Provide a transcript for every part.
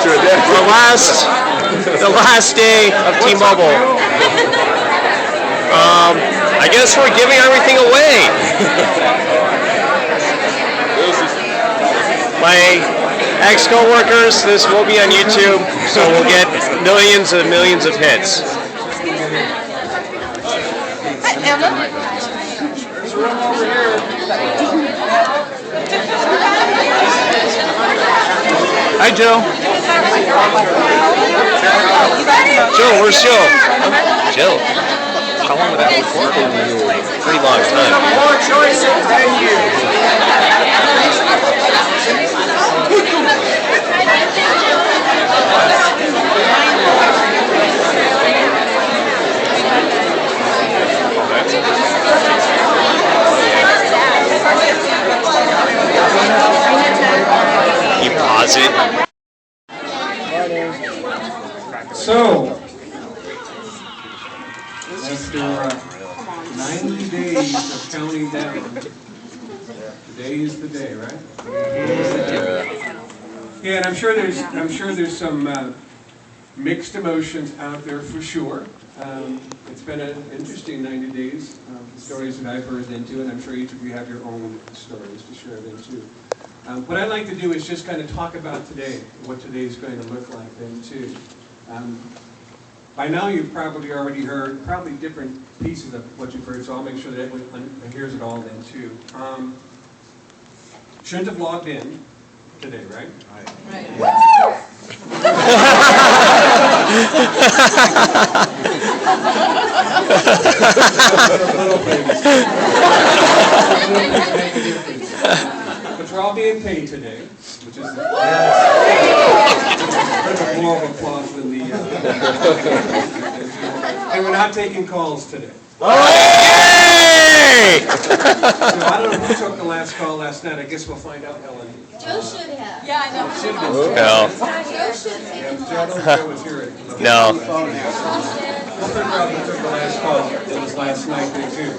the last day of T-Mobile. I guess we're giving everything away. My ex-co-workers, this will be on YouTube, so we'll get millions and millions of hits. Hi, Emma. Hi, Joe. Joe, where's Joe? Joe. How long would that record? Pretty long time. More choices than you. You pause it. So, after 90 days of counting down, today is the day, right? Yeah, and I'm sure there's some mixed emotions out there for sure. It's been an interesting 90 days. The stories that I've heard into, and I'm sure each of you have your own stories to share then too. What I'd like to do is just kind of talk about today, what today is going to look like then too. By now you've probably already heard probably different pieces of what you've heard, so I'll make sure that everyone hears it all then too. Shouldn't have logged in today, right? Right. Little things make a difference. But we're all being paid today, which is a more of applause than the and we're not taking calls today. Yay! So I don't know who took the last call last night. I guess we'll find out, Helen. Joe should have. Yeah, I know. Should have been. No. Joe should have taken I don't know if Joe was here. No. We'll figure out who took the last call. It was last night there too.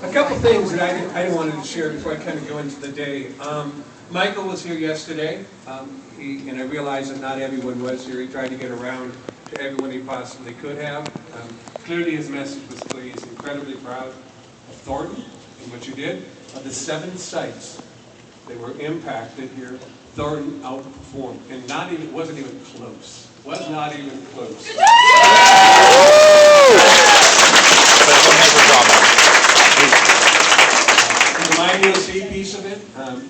A couple things that I wanted to share before I kind of go into the day. Michael was here yesterday, and I realized that not everyone was here. He tried to get around to everyone he possibly could have. Clearly his message was clear. He's incredibly proud of Thornton and what you did. Of the 7 sites that were impacted here, Thornton outperformed, and it wasn't even close. Was not even close. My DLC piece of it,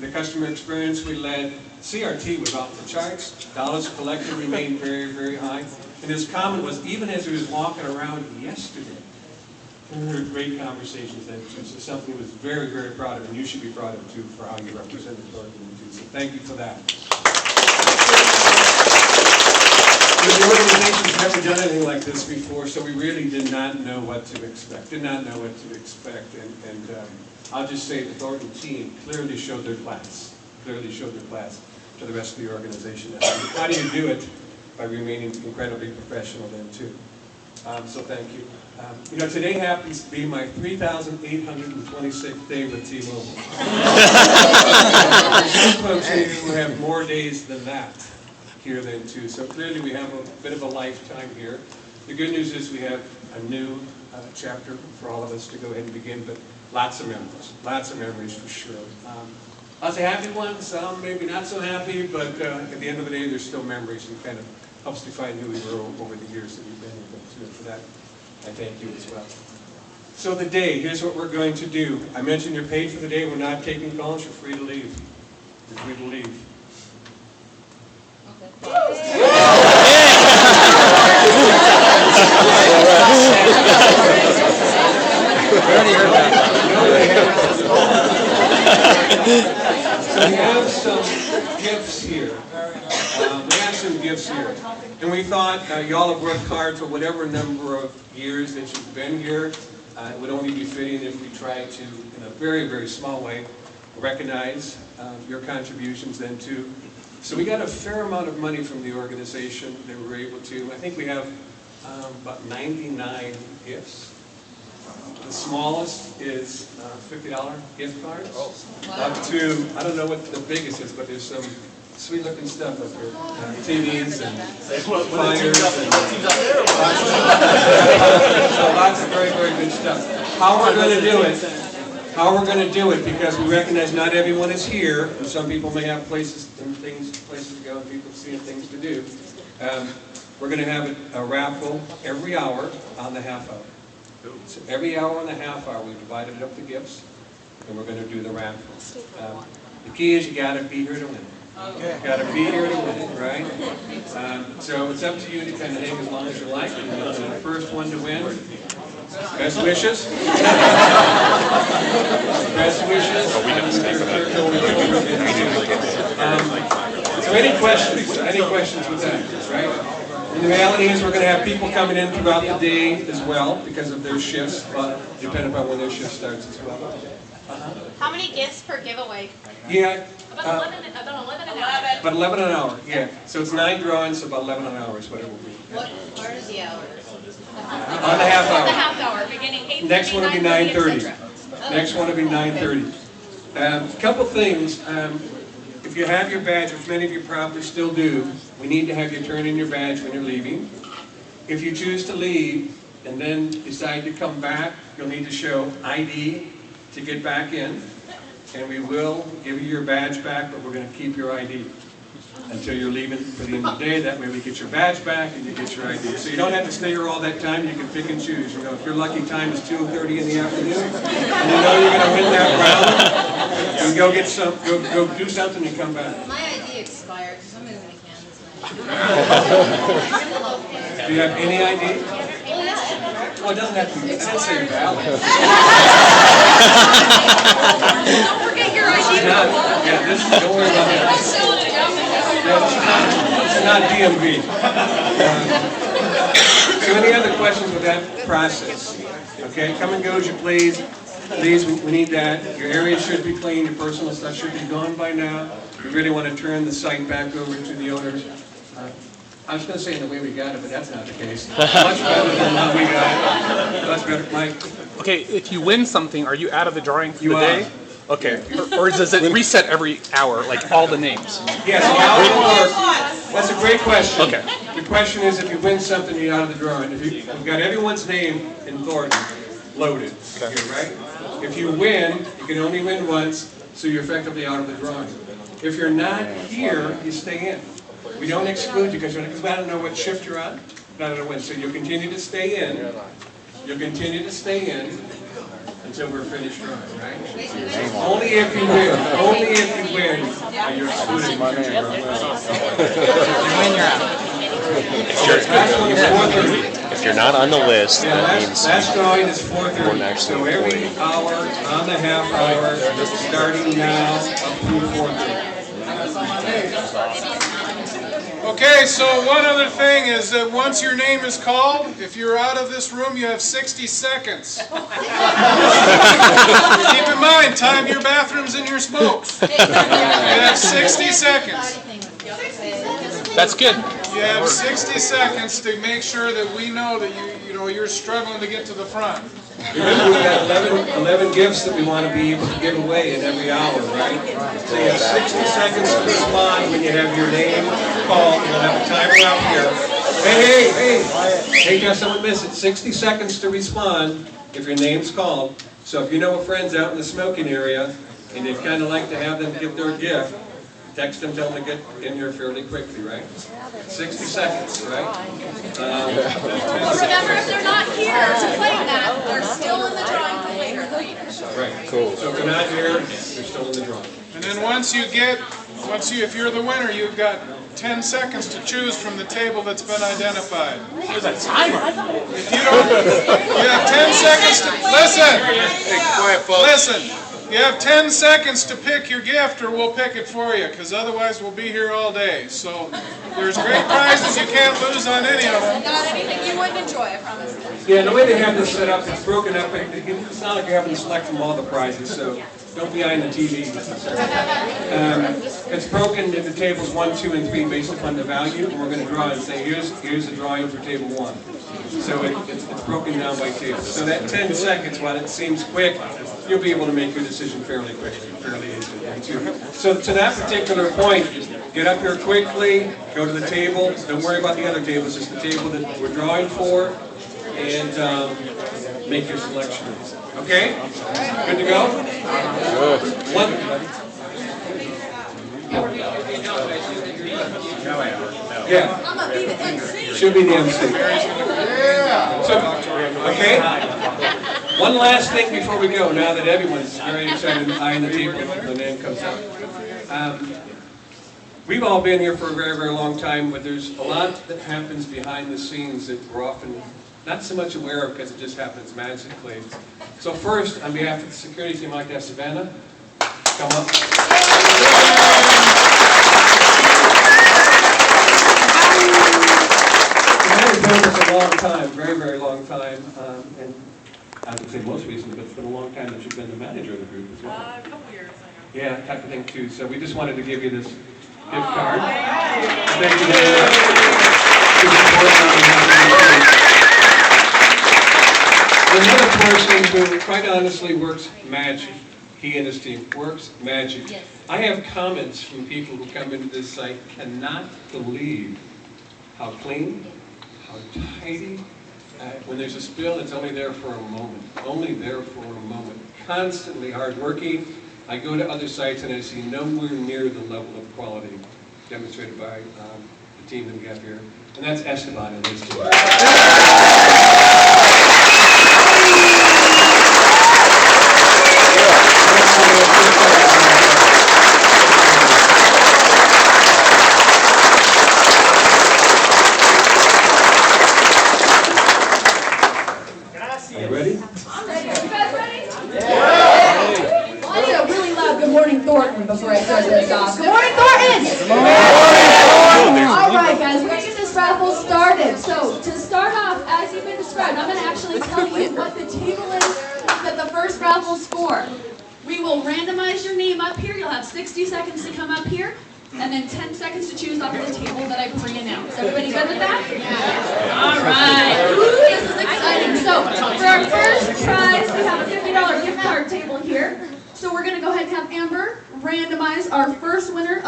the customer experience we led, CRT was off the charts. Dollars collected remained very, very high. And his comment was, even as he was walking around yesterday, we heard great conversations then too. So something he was very, very proud of, and you should be proud of too for how you represented Thornton too. So thank you for that. The organization's never done anything like this before, so we really did not know what to expect. And I'll just say the Thornton team clearly showed their class. Clearly showed their class to the rest of the organization. How do you do it? By remaining incredibly professional then too. So thank you. Today happens to be my 3,826th day with T-Mobile. Some folks here who have more days than that here then too. So clearly we have a bit of a lifetime here. The good news is we have a new chapter for all of us to go ahead and begin, but lots of memories for sure. Lots of happy ones, some maybe not so happy, but at the end of the day, there's still memories and kind of helps define who we were over the years that we've been with them too. And for that, I thank you as well. So the day, here's what we're going to do. I mentioned you're paid for the day. We're not taking calls. You're free to leave. You're free to leave. So we have some gifts here. And we thought y'all have worked hard for whatever number of years that you've been here. It would only be fitting if we tried to, in a very, very small way, recognize your contributions then too. So we got a fair amount of money from the organization that we were able to. I think we have about 99 gifts. The smallest is $50 gift cards. Up to, I don't know what the biggest is, but there's some sweet looking stuff up here. TVs and flyers and so lots of very, very good stuff. How we're going to do it, because we recognize not everyone is here, and some people may have places to go, and people seeing things to do. We're going to have a raffle every hour on the half hour. So every hour and a half hour, we've divided up the gifts, and we're going to do the raffle. The key is you got to be here to win it. You got to be here to win it, right? So it's up to you to kind of hang as long as you like. And the first one to win. Best wishes. Best wishes. So any questions? Any questions with that, right? And the reality is we're going to have people coming in throughout the day as well because of their shifts, but depending upon when their shift starts as well. How many gifts per giveaway? Yeah. About 11 an hour. About 11 an hour, yeah. So it's 9 drawings, so about 11 an hour is what it will be. What part of the hours? On the half hour. The half hour, beginning 8:30, Next one will be 9:30. Next one will be 9:30. A couple things. If you have your badge, which many of you probably still do, we need to have you turn in your badge when you're leaving. If you choose to leave and then decide to come back, you'll need to show ID to get back in. And we will give you your badge back, but we're going to keep your ID until you're leaving for the end of the day. That way we get your badge back and you get your ID. So you don't have to stay here all that time. You can pick and choose. You know, if your lucky time is 2:30 in the afternoon, and you know you're going to win that round, you go get some, go do something and come back. My ID expired because I'm moving to Kansas now. Do you have any ID? Oh, yeah. Well, it doesn't have to be. I didn't say valid. Don't forget your ID. Yeah, this is, don't worry about that. It's not DMV. So any other questions with that process? Okay, come and go as you please. Please, we need that. Your area should be clean. Your personal stuff should be gone by now. We really want to turn the site back over to the owners. I was going to say in the way we got it, but that's not the case. Much better than how we got it. Much better, Mike. Okay, if you win something, are you out of the drawing for You the are. day? Okay, or does it reset every hour, like all the names? Yes, how it works. That's a great question. Okay. The question is if you win something, you're out of the drawing. If you've got everyone's name in Thornton loaded here, right? If you win, you can only win once, so you're effectively out of the drawing. If you're not here, you stay in. We don't exclude you because I don't know what shift you're on. I don't know when. So you'll continue to stay in. You'll continue to stay in until we're finished drawing, right? Only if you win. Only if you win are you excluded from future drawing. If you're not on the list, Yeah, that means last drawing is 4:30. Wouldn't actually So every hour on the half hour, starting now up through 4:30. Okay, so one other thing is that once your name is called, if you're out of this room, you have 60 seconds. Keep in mind, time your bathrooms and your smokes. You have 60 seconds. That's good. You have 60 seconds to make sure that we know that you're struggling to get to the front. Remember, we've got 11 gifts that we want to be able to give away in every hour, right? So you have 60 seconds to respond when you have your name called. We'll have a timer out here. Hey, just someone miss it. 60 seconds to respond if your name's called. So if you know a friend's out in the smoking area and you'd kind of like to have them give their gift, text them, tell them to get in here fairly quickly, right? 60 seconds, right? Well, remember, if they're not here playing that, they're still in the drawing for later. Right. Cool. So if they're not here, they're still in the drawing. And then if you're the winner, you've got 10 seconds to choose from the table that's been identified. There's a timer. If you don't, you have 10 seconds to, listen, you have 10 seconds to pick your gift or we'll pick it for you, because otherwise we'll be here all day. So there's great prizes you can't lose on any of them. Not anything you wouldn't enjoy, I promise. Yeah, the way they have this set up, it's broken up. It's not like you're having to select from all the prizes, so don't be eyeing the TV. It's broken into tables 1, 2, and 3 based upon the value, and we're going to draw and say, here's the drawing for table 1. So it's broken down by table. So that 10 seconds, while it seems quick, you'll be able to make your decision fairly quickly, fairly easily too. So to that particular point, get up here quickly, go to the table. Don't worry about the other tables, it's the table that we're drawing for, and make your selection. Okay? Good to go? Good. Yeah. I'm gonna be the MC. Should be the MC. So, okay? One last thing before we go, now that everyone's very excited, eyeing the table when the name comes up. We've all been here for a very, very long time, but there's a lot that happens behind the scenes that we're often not so much aware of because it just happens magically. So first, on behalf of the security team, I'd like to have Savannah come up. Savannah's been with us a long time, very, very long time, and I would say most recently, but it's been a long time that you've been the manager of the group as well. A couple years, I know. Yeah, type of thing too. So we just wanted to give you this gift card. Thank you very much. Another person who, quite honestly, works magic. He and his team works magic. Yes. I have comments from people who come into this site, cannot believe how clean, how tidy. When there's a spill, it's only there for a moment. Only there for a moment. Constantly hardworking. I go to other sites and I see nowhere near the level of quality demonstrated by the team that we have here. And that's Esteban and his team. Are you ready? I'm ready. Are you guys ready? Well, I need a really loud good morning, Thornton, before I start this off. Good morning, Thornton! All right, guys, we're going to get this raffle started. So, to start off, as you've been described, I'm going to actually tell you what the table is that the first raffle's for. We will randomize your name up here. You'll have 60 seconds to come up here, and then 10 seconds to choose off of the table that I pre-announced. Everybody good with that? Yeah. All right. Ooh, this is exciting. So, for our first prize, we have a $50 gift card table here. So we're going to go ahead and have Amber randomize our first winner